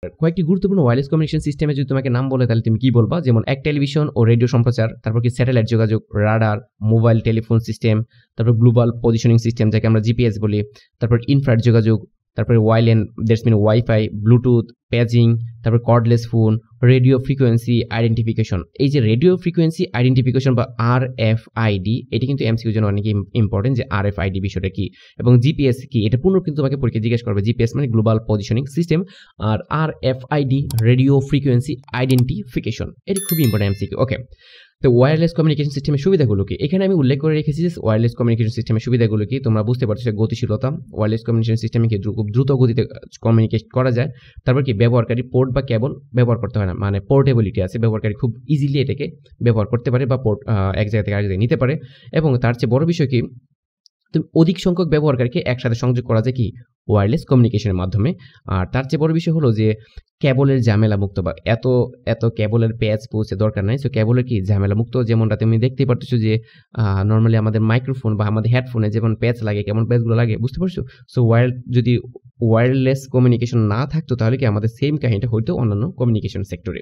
কয়েকটি গুরুত্বপূর্ণ wireless communication সিস্টেমে যদি তোমাকে নাম বলে তাহলে তুমি কি বলবা? যেমন এক টেলিভিশন ও রেডিও সম্প্রচার, তারপর কি স্যাটেলাইট যোগাযোগ, রাডার, মোবাইল টেলিফোন সিস্টেম, তারপর গ্লোবাল পজিশনিং সিস্টেম যাকে আমরা জিপিএস বলি, তারপর ইনফ্রারেড যোগাযোগ, তারপরে WLAN that's mean wifi, Bluetooth, paging, তারপর cordless phone, radio frequency identification. এই যে রেডিও ফ্রিকোয়েন্সি আইডেন্টিফিকেশন বা RFID, এটি কিন্তু এমসিকিউর জন্য অনেক ইম্পর্টেন্ট যে RFID বিষয়টা কি এবং জিপিএস কি, এটা পুনঃ কিন্তু তোমাকে পরীক্ষা জিজ্ঞেস করবে। জিপিএস মানে গ্লোবাল পজিশনিং সিস্টেম, আর RFID রেডিও ফ্রিকোয়েন্সি আইডেন্টিফিকেশন, এটি খুবই ইম্পর্টেন্ট এমসিকিউ। ওকে, তো ওয়্যারলেস কমিউনিকেশন সিস্টেমের সুবিধাগুলো কি? এখানে আমি উল্লেখ করে রেখেছি যে ওয়্যারলেস কমিউনিকেশন সিস্টেমের সুবিধাগুলো কি। তোমরা বুঝতে পারছো যে গতিশীলতা, ওয়্যারলেস কমিউনিকেশন সিস্টেমে কি খুব দ্রুত গতিতে কমিউনিকেট করা যায়। তারপর কি ব্যবহারকারী পোর্ট বা কেবল ব্যবহার করতে হয় না, মানে পোর্টেবিলিটি আছে, ব্যবহারকারী খুব ইজিলি এটাকে ব্যবহার করতে পারে বা পোর্ট এক জায়গা থেকে আরেক জায়গায় নিতে পারে। এবং তার চেয়ে বড় বিষয় কি, তুমি অধিক সংখ্যক ব্যবহারকারীকে একসাথে সংযোগ করা যায় কি ওয়্যারলেস কমিউনিকেশনের মাধ্যমে। আর তার চেয়ে বড় বিষয় হলো যে কেবলের ঝামেলা মুক্ত, বা এত কেবলের প্যাচ পৌঁছে দরকার নাই। সো কেবলের কি ঝামেলা মুক্ত, যেমনটা তুমি দেখতেই পারতেছো যে নর্মালি আমাদের মাইক্রোফোন বা আমাদের হেডফোনে যেমন প্যাচ লাগে, কেমন প্যাচগুলো লাগে বুঝতে পারছো। সো যদি ওয়্যারলেস কমিউনিকেশন না থাকতো তাহলে কি আমাদের সেম কাহিনীটা হইতো অন্যান্য কমিউনিকেশন সেক্টরে।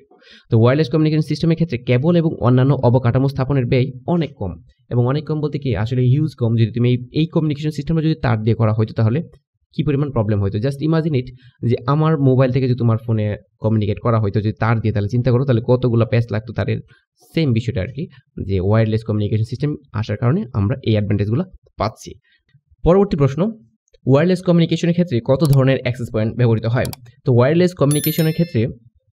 তো ওয়্যারলেস কমিউনিকেশন সিস্টেমের ক্ষেত্রে কেবল এবং অন্যান্য অবকাঠামো স্থাপনের ব্যয় অনেক কম, এবং অনেক কম বলতে কি আসলে হিউজ কম। যদি তুমি এই কমিউনিকেশন সিস্টেমটা যদি তার দিয়ে করা হতো তাহলে কি পরিমাণ প্রবলেম হতো। জাস্ট ইমাজিন ইট যে আমার মোবাইল থেকে যদি তোমার ফোনে কমিউনিকেট করা হতো যদি তার দিয়ে, তাহলে চিন্তা করো তাহলে কতগুলো প্যাচ লাগতো। তার সেম বিষয়টা আর কি, যে ওয়্যারলেস কমিউনিকেশন সিস্টেম আসার কারণে আমরা এই অ্যাডভান্টেজগুলো পাচ্ছি। পরবর্তী প্রশ্ন, ওয়্যারলেস কমিউনিকেশনের ক্ষেত্রে কত ধরনের অ্যাক্সেস পয়েন্ট ব্যবহৃত হয়? তো ওয়্যারলেস কমিউনিকেশনের ক্ষেত্রে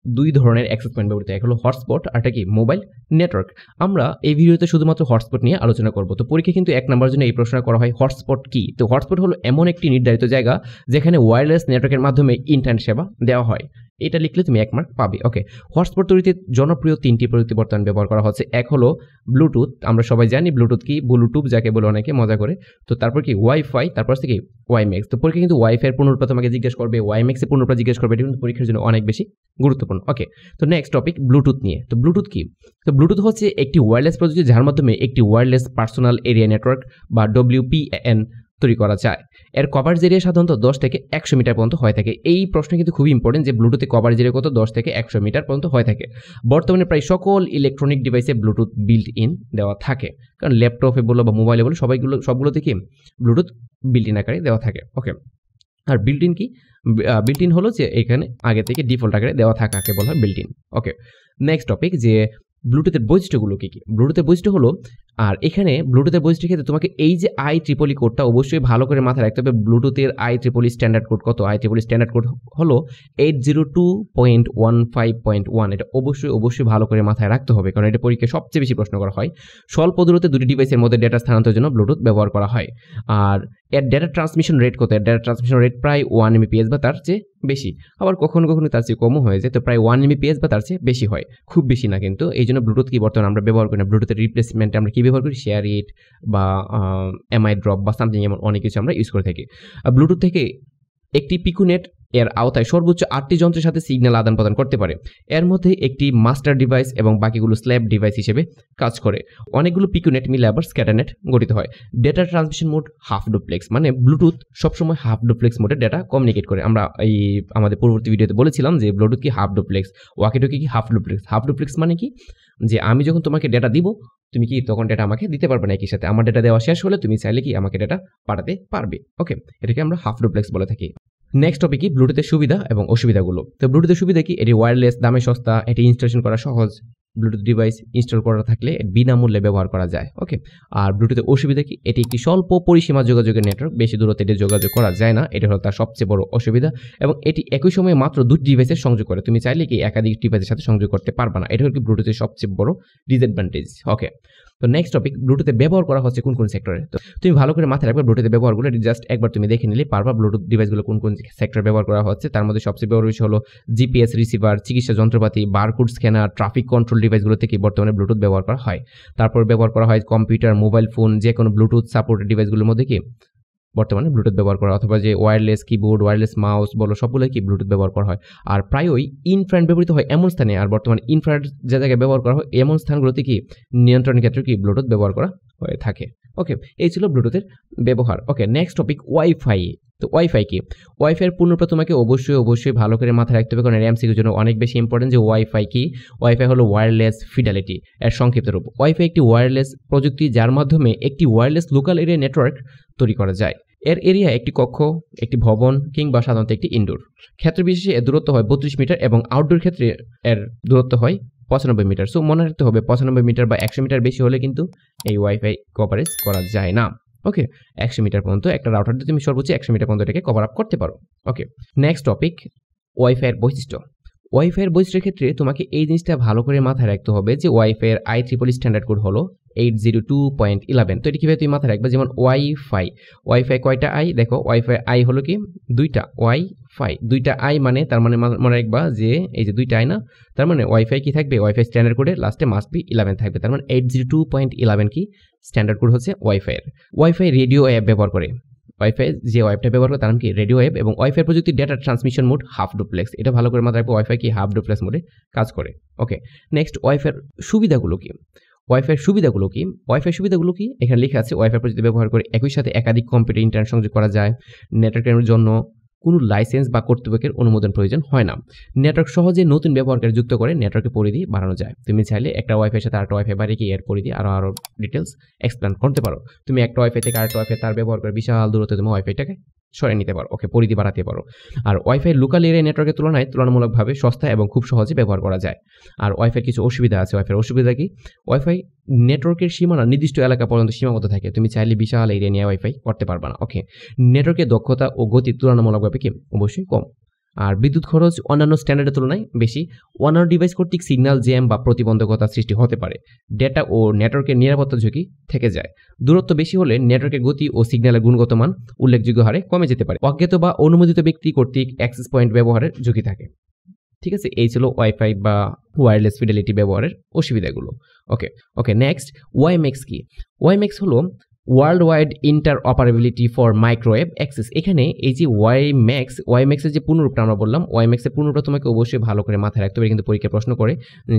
দুই ধরনের অ্যাক্সেস পয়েন্ট ব্যবহৃত হয়, এক হলো হটস্পট আর একটা কি মোবাইল নেটওয়ার্ক। আমরা এই ভিডিওতে শুধুমাত্র হটস্পট নিয়ে আলোচনা করব। তো পরীক্ষা কিন্তু 1 নম্বরের জন্য এই প্রশ্নটা করা হয়, হটস্পট কি? তো হটস্পট হলো এমন একটি নির্ধারিত জায়গা যেখানে ওয়্যারলেস নেটওয়ার্কের মাধ্যমে ইন্টারনেট সেবা দেওয়া হয়। এটা লিখলে তুমি 1 মার্ক পাবে। ওকে, হটস্পট তৈরিতে জনপ্রিয় 3টি প্রযুক্তি বর্তমানে ব্যবহার করা হচ্ছে। এক হলো ব্লুটুথ, আমরা সবাই জানি ব্লুটুথ কি, ব্লুটুথ যাকে বলে অনেকে মজা করে। তো তারপর কি ওয়াইফাই, তারপর কি ওয়াইম্যাক্স। তো পরীক্ষা কিন্তু ওয়াইফাই পূর্ণরূপ তোমাকে জিজ্ঞেস করবে, ওয়াইম্যাক্সের পূর্ণরূপ জিজ্ঞেস করবে, এটা কিন্তু পরীক্ষার জন্য অনেক বেশি গুরুত্বপূর্ণ। ওকে, তো নেক্সট টপিক ব্লুটুথ নিয়ে। তো ব্লুটুথ কি? তো ব্লুটুথ হচ্ছে একটি ওয়্যারলেস প্রযুক্তি যার মাধ্যমে একটি ওয়্যারলেস পার্সোনাল এরিয়া নেটওয়ার্ক বা WPAN তৈরি করা যায়। এর কভারেজ এরিয়া সাধারণত 10 থেকে 100 মিটার পর্যন্ত হয়ে থাকে। এই প্রশ্ন কিন্তু খুবই ইম্পর্টেন্ট যে ব্লুটুথে কভারেজ এরিয়া কত, 10 থেকে 100 মিটার পর্যন্ত হয়ে থাকে। বর্তমানে প্রায় সকল ইলেকট্রনিক ডিভাইসে ব্লুটুথ বিল্ট ইন দেওয়া থাকে, কারণ ল্যাপটপে বলো বা মোবাইলে বলো সবগুলোতে কি ব্লুটুথ বিল্ট ইন আকারে দেওয়া থাকে। ওকে, আর বিল্ট ইন কি? বিল্ট ইন হলো যে এখানে আগে থেকে ডিফল্ট আকারে দেওয়া থাকাকে বলা হয় built in. Okay, next topic যে ব্লুটুথের বৈশিষ্ট্যগুলো কি কি? ব্লুটুথের বৈশিষ্ট্য হলো, আর এখানে ব্লুটুথের বৈশিষ্ট্যের ক্ষেত্রে তোমাকে এই যে IEEE কোডটা অবশ্যই ভালো করে মাথায় রাখতে হবে। ব্লুটুথের IEEE স্ট্যান্ডার্ড কোড কত? IEEE স্ট্যান্ডার্ড কোড হলো 802.15.1। এটা অবশ্যই ভালো করে মাথায় রাখতে হবে, কারণ এটা পরীক্ষায় সবচেয়ে বেশি প্রশ্ন করা হয়। স্বল্প দূরত্বে দুটি ডিভাইসের মধ্যে ডেটা স্থানান্তরের জন্য ব্লুটুথ ব্যবহার করা হয়। আর এর ডেটা ট্রান্সমিশন রেট কত? এর ডেটা ট্রান্সমিশন রেট প্রায় 1 Mbps বা তার চেয়ে বেশি, আবার কখনো তার চেয়ে কমও হয়ে যায়। তো প্রায় 1 Mbps বা তার চেয়ে বেশি হয়, খুব বেশি না কিন্তু। এই জন্য ব্লুটুথ কি বর্তমানে আমরা ব্যবহার করি না। ব্লুটুথের রিপ্লেসমেন্টে আমরা কি ব্যবহার করি? শেয়ার ইট বা MI ড্রপ বা সামথিং, এমন অনেক কিছু আমরা ইউজ করে থাকি। ব্লুটুথ থেকে একটি পিকুনেট এর আওতায় সর্বোচ্চ 8টি যন্ত্রের সাথে সিগন্যাল আদান প্রদান করতে পারে। এর মধ্যে একটি মাস্টার ডিভাইস এবং বাকিগুলো স্ল্যাব ডিভাইস হিসেবে কাজ করে। অনেকগুলো পিকুনেট মিলে আবার স্ক্যাটারনেট গঠিত হয়। Data transmission mode half duplex, মানে ব্লুটুথ সবসময় হাফ ডুপ্লেক্স মোডে ডেটা কমিউনিকেট করে। আমরা আমাদের পূর্ববর্তী ভিডিওতে বলেছিলাম যে ব্লুটুথ কি হাফ ডুপ্লেক্স, ওয়াকিটকি কি হাফ ডুপ্লেক্স। হাফ ডুপ্লেক্স মানে কি? যে আমি যখন তোমাকে ডেটা দিব তুমি কি তখন ডেটা আমাকে দিতে পারবে না একই সাথে। আমার ডেটা দেওয়া শেষ হলে তুমি চাইলে কি আমাকে ডেটা পাঠাতে পারবে। ওকে, এটাকে আমরা হাফ ডুপ্লেক্স বলে থাকি। নেক্সট টপিক কি ব্লুটুথের সুবিধা এবং অসুবিধাগুলো। তো ব্লুটুথের সুবিধা কি? এটি ওয়্যারলেস, দামে সস্তা, এটি ইনস্টলেশন করা সহজ। ব্লুটুথ ডিভাইস ইনস্টল করা থাকলে বিনামূল্যে ব্যবহার করা যায়। ওকে, আর ব্লুটুথের অসুবিধা কি? এটি একটি স্বল্প পরিসীমা যোগাযোগের নেটওয়ার্ক, বেশি দূরত্বে এটি যোগাযোগ করা যায় না, এটা হলো তার সবচেয়ে বড় অসুবিধা। এবং এটি একই সময়ে মাত্র 2টি ডিভাইসের সংযোগ করে, তুমি চাইলে কি একাধিক ডিভাইসের সাথে সংযোগ করতে পারবে না, এটা হলো কি ব্লুটুথের সবচেয়ে বড় ডিসঅ্যাডভান্টেজ। ওকে, তো নেক্সট টপিক ব্লুটুথে ব্যবহার করা হচ্ছে কোন সেক্টরে। তো তুমি ভালো করে মাথায় রাখবে ব্লুটুথে ব্যবহারগুলো, জাস্ট একবার তুমি দেখে নিলে পারবা ব্লুটুথ ডিভাইসগুলো কোন সেক্টরে ব্যবহার করা হচ্ছে। তার মধ্যে সবচেয়ে বড় বিষয় হলো GPS রিসিভার, চিকিৎসা যন্ত্রপাতি, বারকোড স্ক্যানার, ট্রাফিক কন্ট্রোল ডিভাইসগুলো থেকে বর্তমানে ব্লুটুথ ব্যবহার করা হয়। তারপর ব্যবহার করা হয় কম্পিউটার, মোবাইল ফোন, যে কোনো ব্লুটুথ সাপোর্টেড ডিভাইসগুলোর মধ্যে কি বর্তমানে ব্লুটুথ ব্যবহার করা, অথবা যে ওয়্যারলেস কিবোর্ড, ওয়্যারলেস মাউস বলো সবগুলো কি ব্লুটুথ ব্যবহার করা হয়। আর প্রায়ই ইনফ্রারেড ব্যবহৃত হয় এমন স্থানে, আর বর্তমানে ইনফ্রারেড যে জায়গায় ব্যবহার করা হয় এমন স্থানগুলোতে কি নিয়ন্ত্রণের ক্ষেত্রে কি ব্লুটুথ ব্যবহার করা হয়ে থাকে। ওকে, এই ছিল ব্লুটুথের ব্যবহার। ওকে, নেক্সট টপিক ওয়াইফাই। তো ওয়াইফাই কি? ওয়াইফাইয়ের পূর্ণরূপ তোমাকে অবশ্যই ভালো করে মাথায় রাখতে হবে, কারণ এমসিকিউর জন্য অনেক বেশি ইম্পর্টেন্ট। যে ওয়াইফাই কি? ওয়াইফাই হলো ওয়্যারলেস ফিডেলিটি এর সংক্ষিপ্ত রূপ। ওয়াইফাই একটি ওয়্যারলেস প্রযুক্তি যার মাধ্যমে একটি ওয়্যারলেস লোকাল এরিয়া নেটওয়ার্ক তৈরি করা যায়। এর এরিয়া একটি কক্ষ, একটি ভবন কিংবা সাধারণত একটি ইনডোর। ক্ষেত্র বিশেষে এর দূরত্ব হয় 32 মিটার এবং আউটডোর ক্ষেত্রে এর দূরত্ব হয় 95 মিটার। সো মনে রাখতে হবে 95 মিটার বা 100 মিটার বেশি হলে কিন্তু এই ওয়াইফাই কভারেজ করা যায় না। ওকে, 100 মিটার পর্যন্ত একটা রাউটার দিয়ে তুমি সর্বোচ্চ 100 মিটার পর্যন্ত এটাকে কভার আপ করতে পারো। ওকে, নেক্সট টপিক ওয়াইফাইয়ের বৈশিষ্ট্য। ওয়াইফাইয়ের বৈশিষ্ট্যের ক্ষেত্রে তোমাকে এই জিনিসটা ভালো করে মাথায় রাখতে হবে যে ওয়াইফাইয়ের IEEE স্ট্যান্ডার্ড কোড হলো 802.11। তো এটা কিভাবে তুমি মাথায় রাখবে? যেমন ওয়াইফাই কয়টা আই? দেখো ওয়াইফাই আই হলো কি? দুইটা। ওয়াইফাই দুইটা আই মানে তার মানে মনে রাখবা যে এই যে দুইটা আই না, তার মানে ওয়াইফাই কি থাকবে? ওয়াইফাই স্ট্যান্ডার্ড কোডে লাস্টে মাস্ট বি 11 থাকবে। তার মানে 802.11 কি স্ট্যান্ডার্ড কোড হচ্ছে ওয়াইফাইয়ের। ওয়াইফাই রেডিও অ্যাপ ব্যবহার করে। ওয়াইফাই যে ওয়েবটা ব্যবহার করে তার নাম কি? Radio web. এবং ওয়াইফাই প্রযুক্তি data transmission mode half duplex. এটা ভালো করে মাথায় রাখবো, ওয়াইফাই কি হাফ ডুপ্লেক্স মোডে কাজ করে। ওকে, নেক্সট ওয়াইফাইয়ের সুবিধাগুলো কি? ওয়াইফাইয়ের সুবিধাগুলো কি? এখানে লেখা আছে ওয়াইফাই প্রযুক্তি ব্যবহার করে একই সাথে একাধিক কম্পিউটার ইন্টারনেট সংযোগ করা যায়। নেটওয়ার্কের জন্য কোনো লাইসেন্স বা কর্তৃপক্ষের অনুমোদন প্রয়োজন হয় না। নেটওয়ার্ক সহজে নতুন ব্যবহারকারী যুক্ত করে নেটওয়ার্কের পরিধি বাড়ানো যায়। তুমি চাইলে একটা ওয়াইফাইয়ের সাথে আরেকটা ওয়াইফাই বাড়িয়ে কি এর পরিধি আরো ডিটেলস এক্সপ্লেন করতে পারো। তুমি একটা ওয়াইফাই থেকে আরেকটা ওয়াইফাই তার ব্যবহার করে বিশাল দূরত্বে তুমি ওয়াইফাইটাকে সরিয়ে নিতে পারো। ওকে, পরিধি বাড়াতে পারো। আর ওয়াইফাই লোকাল এরিয়া নেটওয়ার্কের তুলনামূলকভাবে সস্তা এবং খুব সহজে ব্যবহার করা যায়। আর ওয়াইফাই কিছু অসুবিধা আছে। ওয়াইফাইয়ের অসুবিধা কি? ওয়াইফাই নেটওয়ার্কের সীমানা নির্দিষ্ট এলাকা পর্যন্ত সীমাবদ্ধ থাকে। তুমি চাইলে বিশাল এরিয়া নিয়ে ওয়াইফাই করতে পারবে না। ওকে, নেটওয়ার্কের দক্ষতা ও গতি তুলনামূলকভাবে কি অবশ্যই কম। আর বিদ্যুৎ খরচ অন্যান্য স্ট্যান্ডার্ডের তুলনায় বেশি। অন্যান্য ডিভাইস কর্তৃক সিগন্যাল জ্যাম বা প্রতিবন্ধকতা সৃষ্টি হতে পারে। ডেটা ও নেটওয়ার্কের নিরাপত্তা ঝুঁকি থেকে যায়। দূরত্ব বেশি হলে নেটওয়ার্কের গতি ও সিগন্যালের গুণগত মান উল্লেখযোগ্য হারে কমে যেতে পারে। অজ্ঞাত বা অনুমোদিত ব্যক্তি কর্তৃক অ্যাক্সেস পয়েন্ট ব্যবহারের ঝুঁকি থাকে। ঠিক আছে, এই ছিল ওয়াইফাই বা ওয়্যারলেস ফিডেলিটি ব্যবহারের অসুবিধাগুলো। ওকে, নেক্সট ওয়াইম্যাক্স কি? ওয়াইম্যাক্স হলো world wide inter operability for microwave access. এখানে এই যে ওয়াইম্যাক্সের যে পূর্ণরূপটা আমরা বললাম, ওয়াইম্যাক্সের পূর্ণরূপটা তোমাকে অবশ্যই ভালো করে মাথায় রাখতে হবে। কিন্তু পরীক্ষায় প্রশ্ন করে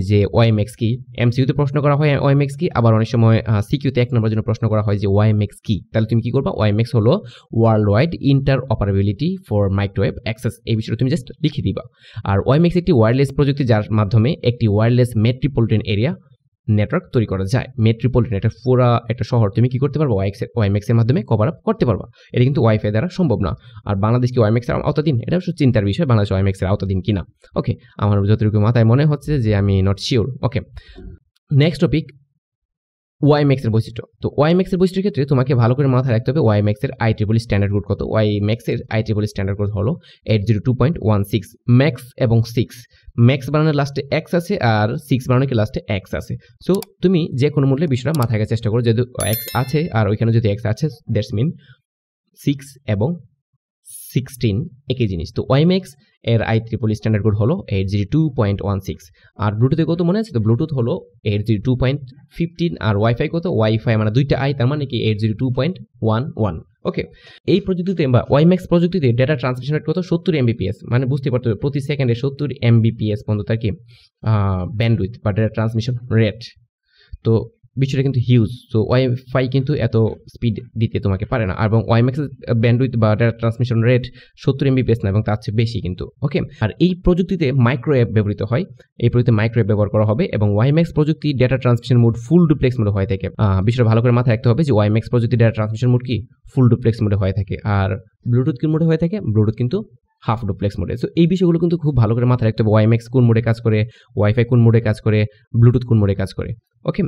যে ওয়াইম্যাক্স কি, এমসিকিউতে প্রশ্ন করা হয় ওয়াইম্যাক্স কি, আবার অনেক সময় সিকিউতে 1 নম্বরের জন্য প্রশ্ন করা হয় যে ওয়াইম্যাক্স কি। তাহলে তুমি কি করবা? ওয়াইম্যাক্স হলো world wide inter operability for microwave access. এই বিষয়টা তুমি জাস্ট লিখে দিবা। আর ওয়াইম্যাক্স একটি ওয়্যারলেস প্রযুক্তি যার মাধ্যমে একটি ওয়্যারলেস মেট্রোপলিটন এরিয়া নেটওয়ার্ক তৈরি করা যায়। মেট্রোপলিটন একটা পুরো একটা শহর তুমি কি করতে পারবা? ওয়াইম্যাক্সের মাধ্যমে কভার আপ করতে পারবা। এটা কিন্তু ওয়াইফাই দ্বারা সম্ভব না। আর বাংলাদেশ কি ওয়াইম্যাক্সের আওতাধীন? এটা অবশ্য চিন্তার বিষয়, বাংলাদেশ ওয়াইম্যাক্সের আওতাধীন কিনা। ওকে, আমার যতটুকু মাথায় মনে হচ্ছে যে আমি not sure. Okay, next topic ওয়াইম্যাক্সের বৈশিষ্ট্য। তো ওয়াইম্যাক্সের বৈশিষ্ট্যের ক্ষেত্রে তোমাকে ভালো করে মাথায় রাখতে হবে ওয়াইম্যাক্সের IEEE স্ট্যান্ডার্ড কোড কত। ওয়াইম্যাক্সের IEEE স্ট্যান্ডার্ড কোড হলো 802.16। ম্যাক্স এবং 6, ম্যাক্স বানানোর লাস্টে এক্স আছে আর 6 বানানোর কি লাস্টে এক্স আছে। সো তুমি যে কোনো মূল্যে বিষয়টা মাথায় রাখার চেষ্টা করো। যেহেতু এক্স আছে আর ওইখানে যদি এক্স আছে দ্যাটস মিন 6 এবং 16 একই জিনিস। তো ওয়াইম্যাক্স এর IEEE স্ট্যান্ডার্ড কোড হলো 802.16। আর ব্লুটুথে কত মনে আছে? তো ব্লুটুথ হলো 802.15। আর ওয়াইফাই কত? ওয়াইফাই মানে দুইটা আই, তার মানে কি 802.11। ওকে, এই প্রযুক্তিতে বা ওয়াইম্যাক্স প্রযুক্তিতে ডেটা ট্রান্সমিশন রেট কত? 70 Mbps। মানে বুঝতে পারতে হবে প্রতি সেকেন্ডে 70 Mbps পর্যন্ত তার কি ব্যান্ডউইথ বা ডেটা ট্রান্সমিশন রেট। তো বিষয়টা কিন্তু হিউজ। তো ওয়াইফাই কিন্তু এত স্পিড দিতে তোমাকে পারে না। এবং ওয়াইম্যাক্সের ব্যান্ডউইথ বা ডেটা ট্রান্সমিশন রেট 70 Mbps না, এবং তার চেয়ে বেশি কিন্তু। ওকে, আর এই প্রযুক্তিতে মাইক্রোওয়েভ ব্যবহৃত হয়। এই প্রযুক্তিতে মাইক্রোওয়েভ ব্যবহার করা হবে। এবং ওয়াইম্যাক্স প্রযুক্তি data transmission mode full duplex মোডে হয়ে থাকে। বিষয়টা ভালো করে মাথায় রাখতে হবে যে ওয়াইম্যাক্স প্রযুক্তি ডেটা ট্রান্সমিশন মোড কি ফুল ডুপ্লেক্স মোডে হয়ে থাকে। আর ব্লুটুথ কি মোডে হয়ে থাকে? ব্লুটুথ কিন্তু হাফ ডুপ্লেক্স মোডে। সো এই বিষয়গুলো কিন্তু খুব ভালো করে মাথায় রাখতে হবে। ওয়াইম্যাক্স কোন মোডে কাজ করে, ওয়াইফাই কোন মোডে কাজ করে, ব্লুটুথ কোন মোডে কাজ করে। ওকে,